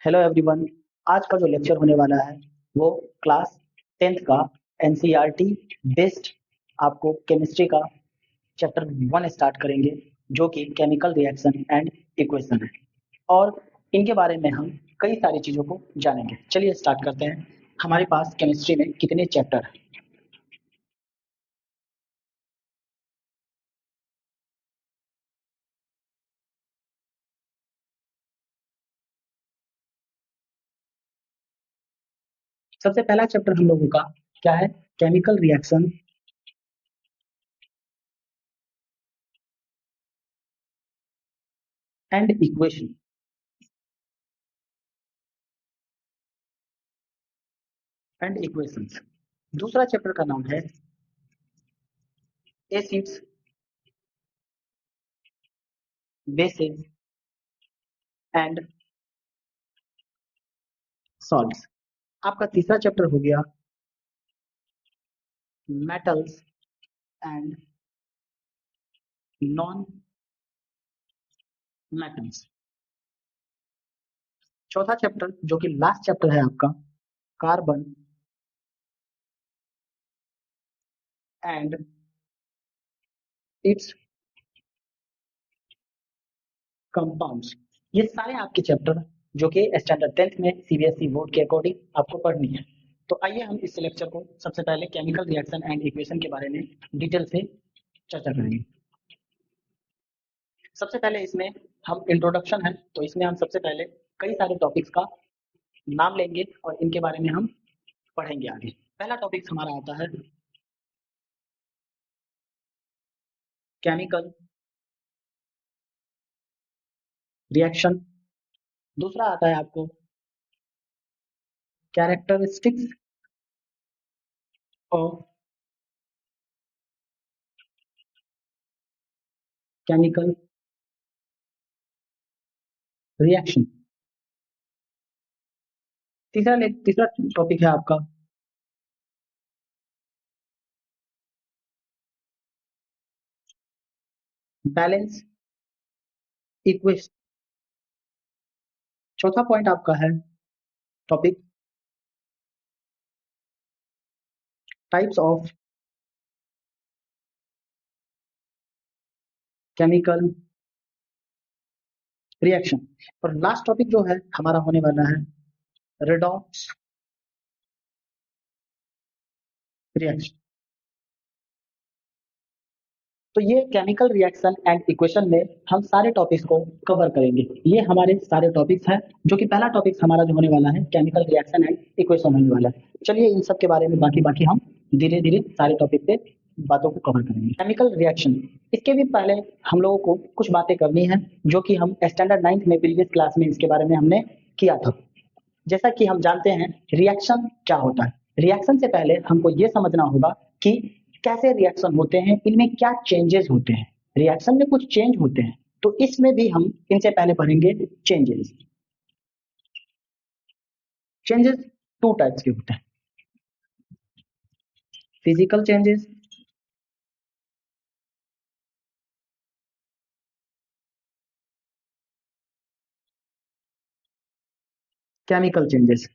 Hello everyone. आज का जो लेक्चर होने वाला है वो क्लास 10th का एनसीईआरटी बेस्ड आपको केमिस्ट्री का चैप्टर 1 स्टार्ट करेंगे, जो कि केमिकल रिएक्शन एंड इक्वेशन है। और इनके बारे में हम कई सारी चीज़ों को जानेंगे। चलिए स्टार्ट करते हैं। हमारे पास केमिस्ट्री में कितने चैप्टर हैं? सबसे पहला चैप्टर हम लोगों का क्या है? Chemical reaction and equation. And equations. दूसरा चैप्टर का नाम है एसिड्स, बेसिस एंड सॉल्ट्स। आपका तीसरा चैप्टर हो गया मेटल्स एंड नॉन मेटल्स। चौथा चैप्टर जो कि लास्ट चैप्टर है आपका, कार्बन एंड इट्स कंपाउंड्स। ये सारे आपके चैप्टर जो कि स्टैंडर्ड 10th में सीबीएसई बोर्ड के अकॉर्डिंग आपको पढ़नी है। तो आइए हम इस लेक्चर को सबसे पहले केमिकल रिएक्शन एंड इक्वेशन के बारे में डिटेल से चर्चा करेंगे। सबसे पहले इसमें हम इंट्रोडक्शन है, तो इसमें हम सबसे पहले कई सारे टॉपिक्स का नाम लेंगे और इनके बारे में हम पढ़ेंगे आगे। पहला टॉपिक हमारा आता है केमिकल रिएक्शन। दूसरा आता है आपको कैरेक्टरिस्टिक्स ऑफ केमिकल रिएक्शन। तीसरा टॉपिक है आपका बैलेंस इक्वेशन। चौथा पॉइंट आपका है topic types of chemical reaction. और लास्ट टॉपिक जो है हमारा होने वाला है रेडॉक्स रिएक्शन। तो ये केमिकल रिएक्शन एंड इक्वेशन में हम सारे टॉपिक्स को कवर करेंगे। ये हमारे सारे टॉपिक्स हैं, जो कि पहला टॉपिक हमारा जो होने वाला है केमिकल रिएक्शन एंड इक्वेशन होने वाला है। चलिए इन सब के बारे में बाकी बाकी हम धीरे धीरे सारे टॉपिक पे बातों को कवर करेंगे। केमिकल रिएक्शन, इसके भी पहले हम लोगों को कुछ बातें करनी है जो कि हम स्टैंडर्ड 9th में प्रीवियस क्लास में इसके बारे में हमने किया था। जैसा कि हम जानते हैं रिएक्शन क्या होता है। रिएक्शन से पहले हमको ये समझना होगा कि कैसे रिएक्शन होते हैं, इनमें क्या चेंजेस होते हैं। रिएक्शन में कुछ चेंज होते हैं, तो इसमें भी हम इनसे पहले पढ़ेंगे चेंजेस। चेंजेस टू टाइप्स के होते हैं, physical changes chemical changes.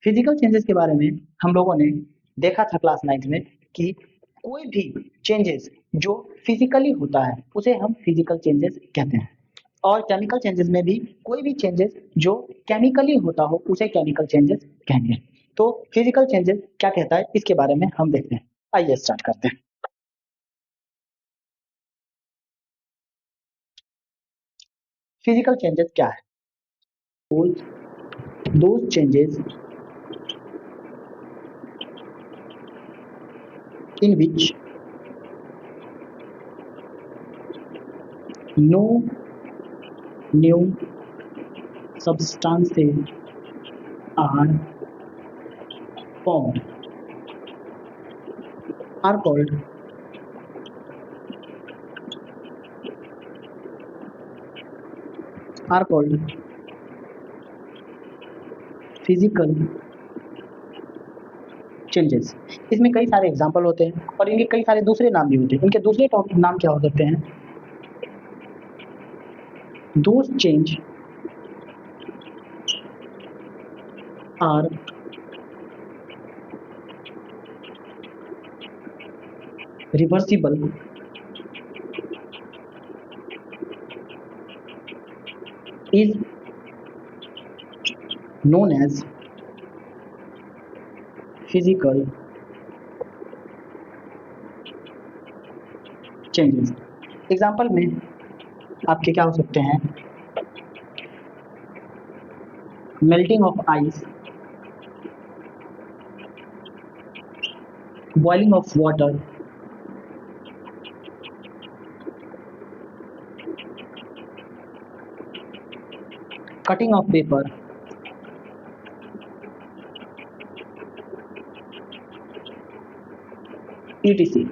Physical changes के बारे में हम लोगों ने देखा था क्लास 9th में कि कोई भी चेंजेस जो फिजिकली होता है उसे हम फिजिकल चेंजेस कहते हैं, और केमिकल चेंजेस में भी कोई भी चेंजेस जो केमिकली होता हो उसे केमिकल चेंजेस कहेंगे। तो फिजिकल चेंजेस क्या कहता है इसके बारे में हम देखते हैं। आइए स्टार्ट करते हैं। फिजिकल चेंजेस क्या है? those changes in which no new substances are formed are called physical changes. इसमें कई सारे एग्जांपल होते हैं और इनके कई सारे दूसरे नाम भी होते हैं। इनके दूसरे नाम क्या हो सकते हैं? Those change are reversible is known as physical changes। Example में आपके क्या हो सकते हैं, melting of ice, boiling of water, cutting of paper, etc।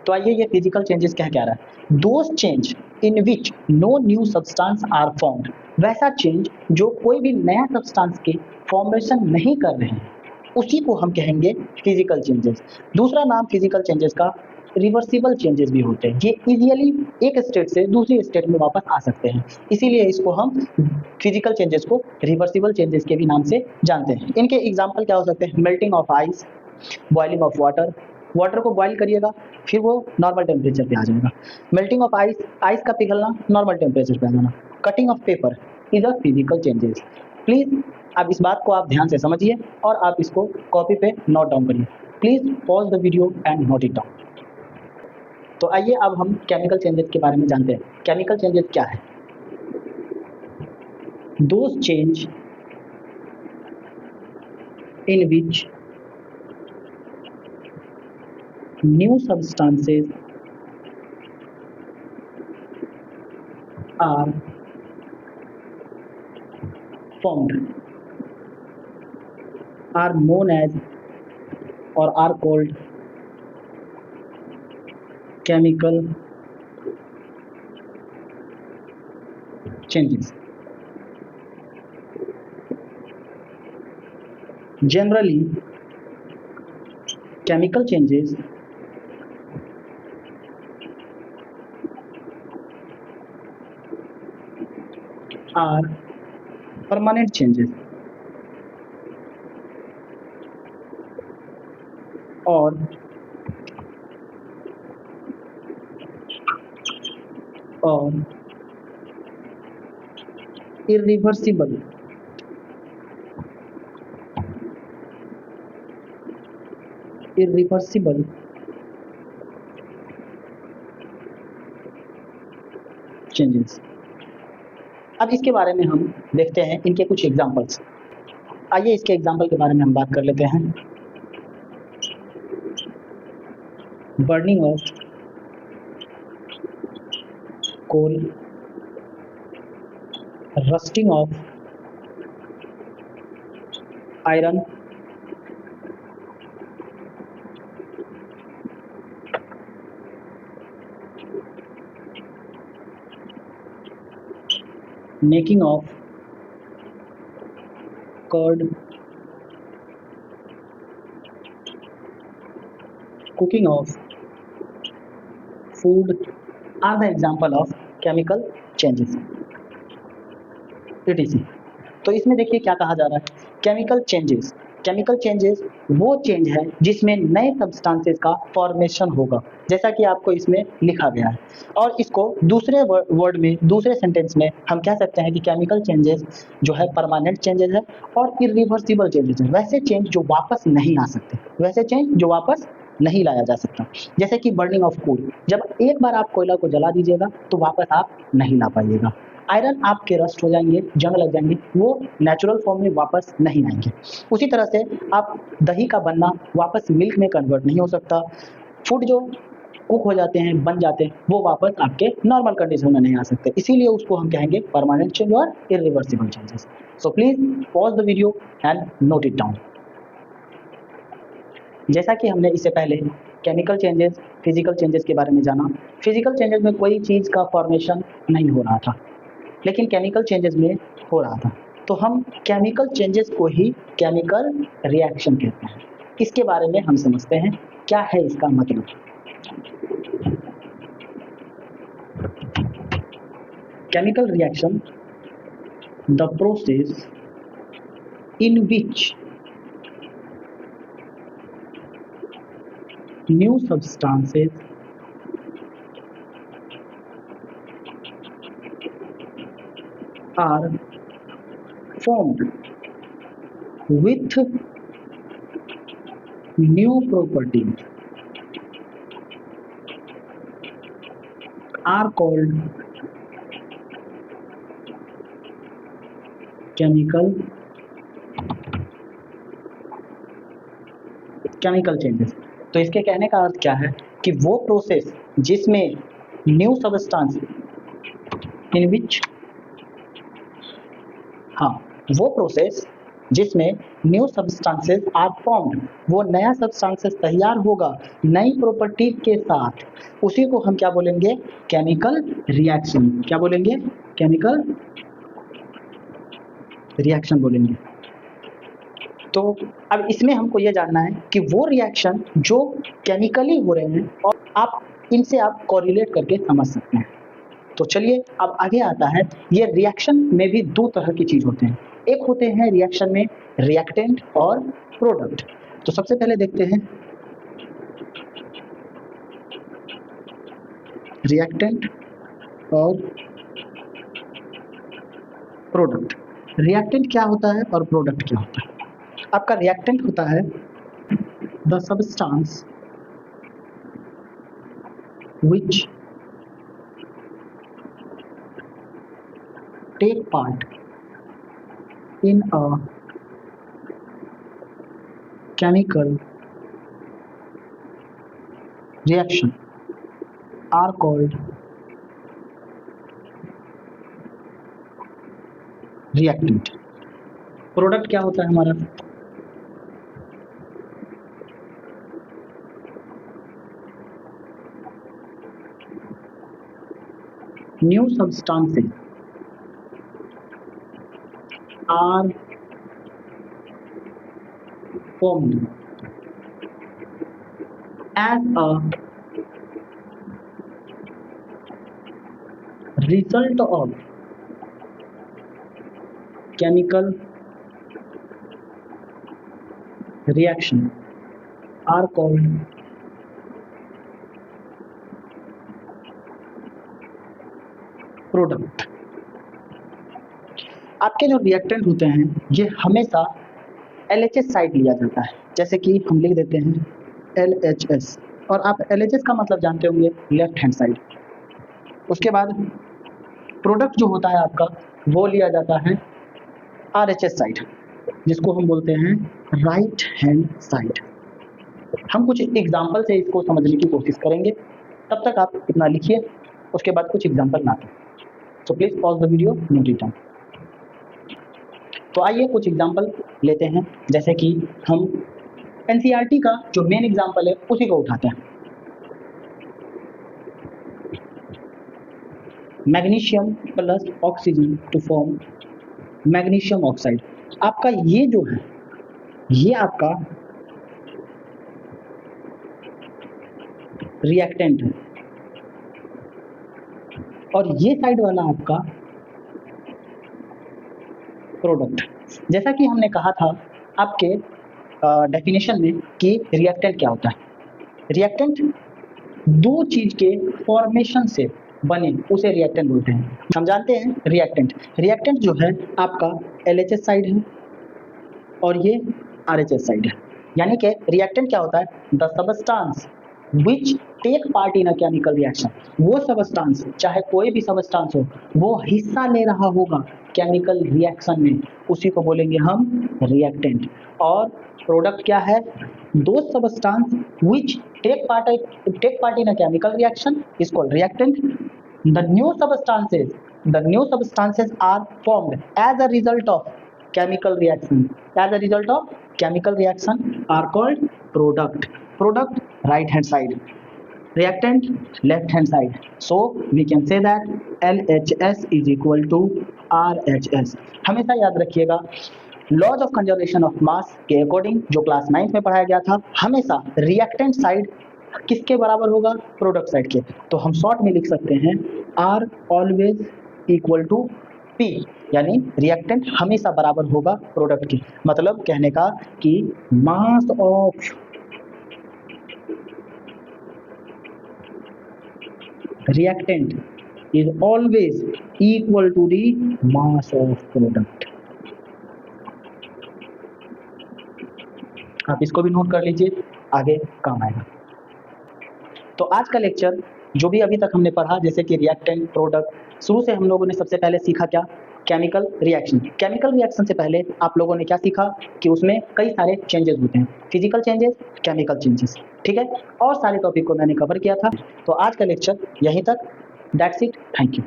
तो आइए ये फिजिकल चेंजेस क्या रहा है, those change in which no new substance are formed, वैसा चेंज जो कोई भी नया सब्सटेंस के फॉर्मेशन नहीं कर रहे हैं उसी को हम कहेंगे फिजिकल चेंजेस। दूसरा नाम फिजिकल चेंजेस का रिवर्सिबल चेंजेस भी होते हैं, ये इजीली एक स्टेट से दूसरी स्टेट में वापस आ सकते हैं, इसीलिए इसको हम फिजिकल चेंजेस को रिवर्सिबल चेंजेस के भी नाम से जानते हैं। इनके एग्जाम्पल क्या हो सकते हैं, melting of ice, boiling of water, water को बॉइल करिएगा फिर वो नॉर्मल टेम्परेचर पे आ जाएगा, मेल्टिंग ऑफ आइस, आइस का पिघलना नॉर्मल टेम्परेचर पे आ जाना, cutting of paper is a physical changes. Please अब इस बात को आप ध्यान से समझिए और आप इसको कॉपी पे नोट डाउन करिए। Please pause the video and note it down. तो आइए अब हम केमिकल चेंजेस के बारे में जानते हैं। केमिकल चेंजेस क्या है, those change in which new substances are formed are known as or are called chemical changes. Generally, chemical changes are permanent changes or irreversible changes। अब इसके बारे में हम देखते हैं इनके कुछ एग्जाम्पल्स। आइए इसके एग्जाम्पल के बारे में हम बात कर लेते हैं। Burning of coal, rusting of iron, making of curd, cooking of food are the example of chemical changes etc। तो इसमें देखिए क्या कहा जा रहा है, केमिकल चेंजेस। केमिकल चेंजेस वो चेंज है जिसमें नए सब्सटेंसेस का फॉर्मेशन होगा, जैसा कि आपको इसमें लिखा गया है। और इसको दूसरे वर्ड में, दूसरे सेंटेंस में हम कह सकते हैं कि केमिकल चेंजेस जो है परमानेंट चेंजेस है और इरिवर्सिबल चेंजेस है, वैसे चेंज जो वापस नहीं आ सकते, वैसे चेंज जो वापस नहीं लाया जा सकता। जैसे कि बर्निंग ऑफ कोल, जब एक बार आप कोयला को जला दीजिएगा तो वापस आप नहीं ला पाइएगा। आयरन आपके रस्ट हो जाएंगे, जंग लग जाएंगे, वो नेचुरल फॉर्म में वापस नहीं आएंगे। उसी तरह से आप दही का बनना वापस मिल्क में कन्वर्ट नहीं हो सकता। फूड जो कुक हो जाते हैं, बन जाते हैं, वो वापस आपके नॉर्मल कंडीशन में नहीं आ सकते, इसीलिए उसको हम कहेंगे परमानेंट चेंज और irreversible changes. So please pause the video and note it down. जैसा कि हमने इससे पहले केमिकल चेंजेस, फिजिकल चेंजेस के बारे में जाना, फिजिकल चेंजेस में कोई चीज़ का फॉर्मेशन नहीं हो रहा था, लेकिन केमिकल चेंजेस में हो रहा था, तो हम केमिकल चेंजेस को ही केमिकल रिएक्शन कहते हैं। इसके बारे में हम समझते हैं क्या है इसका मतलब। Chemical reaction the process in which new substances are formed with new properties are called chemical changes. तो इसके कहने का अर्थ क्या है कि वो प्रोसेस जिसमें न्यू सब्सटेंस इन विच वो प्रोसेस जिसमें न्यू सब्सटेंसेस आर फॉर्म्ड, वो नया सब्सटेंसेस तैयार होगा नई प्रॉपर्टी के साथ, उसी को हम क्या बोलेंगे? Chemical reaction. क्या बोलेंगे? केमिकल रिएक्शन बोलेंगे। तो अब इसमें हमको ये जानना है कि वो रिएक्शन जो केमिकली हो रहे हैं और आप इनसे आप कोरिलेट करके समझ सकते हैं। तो चलिए अब आगे आता है, ये रिएक्शन में भी दो तरह की चीज होते हैं। एक होते हैं रिएक्शन में रिएक्टेंट और प्रोडक्ट। तो सबसे पहले देखते हैं रिएक्टेंट और प्रोडक्ट। रिएक्टेंट क्या होता है और प्रोडक्ट क्या होता है? आपका रिएक्टेंट होता है the substance which take part in a chemical reaction are called reactant। Product क्या होता है हमारा? New substances are formed as a result of chemical reaction are called product। आपके जो रिएक्टेंट होते हैं ये हमेशा LHS साइड लिया जाता है, जैसे कि हम लिख देते हैं LHS, और आप LHS का मतलब जानते होंगे लेफ्ट हैंड साइड। उसके बाद प्रोडक्ट जो होता है आपका वो लिया जाता है RHS साइड, जिसको हम बोलते हैं राइट हैंड साइड। हम कुछ एग्जाम्पल से इसको समझने की कोशिश करेंगे, तब तक आप इतना लिखिए, उसके बाद कुछ एग्जाम्पल ना करें। तो please pause the video, no return. तो आइए कुछ एग्जाम्पल लेते हैं, जैसे कि हम NCERT का जो मेन एग्जाम्पल है उसी को उठाते हैं। Magnesium plus oxygen to form magnesium oxide. आपका ये जो है ये आपका रिएक्टेंट है और ये साइड वाला आपका प्रोडक्ट। जैसा कि हमने कहा था आपके डेफिनेशन में कि रिएक्टेंट क्या होता है। रिएक्टेंट दो चीज के फॉर्मेशन से बने उसे रिएक्टेंट बोलते हैं। हम जानते हैं रिएक्टेंट जो है आपका LHS साइड है और ये RHS साइड है। यानी कि रिएक्टेंट क्या होता है? The substance which take part in a chemical reaction. वो सब्सटेंस, चाहे कोई भी सब्सटेंस हो, वो हिस्सा ले रहा होगा केमिकल रिएक्शन में, उसी को बोलेंगे हम रिएक्टेंट। और प्रोडक्ट क्या है? दो substance which take part in a chemical reaction is called reactant. The new substances are formed as a result of chemical reaction are called product right hand side, reactant left hand side, so we can say that LHS is equal to RHS। हमेशा याद रखिएगा laws of conservation of mass के according जो class 9 में पढ़ाया गया था, हमेशा रिएक्टेंट साइड किसके बराबर होगा? प्रोडक्ट साइड के। तो हम शॉर्ट में लिख सकते हैं R always equal to P यानी रिएक्टेंट हमेशा बराबर होगा प्रोडक्ट के, मतलब कहने का कि mass of reactant is always equal to the mass of product। आप इसको भी नोट कर लीजिए, आगे काम आएगा। तो आज का लेक्चर जो भी अभी तक हमने पढ़ा, जैसे कि रिएक्टेंट, प्रोडक्ट, शुरू से हम लोगों ने सबसे पहले सीखा क्या, केमिकल रिएक्शन। केमिकल रिएक्शन से पहले आप लोगों ने क्या सीखा कि उसमें कई सारे चेंजेस होते हैं, फिजिकल चेंजेस, केमिकल चेंजेस, ठीक है, और सारे टॉपिक को मैंने कवर किया था। तो आज का लेक्चर यहीं तक, दैट्स इट, थैंक यू।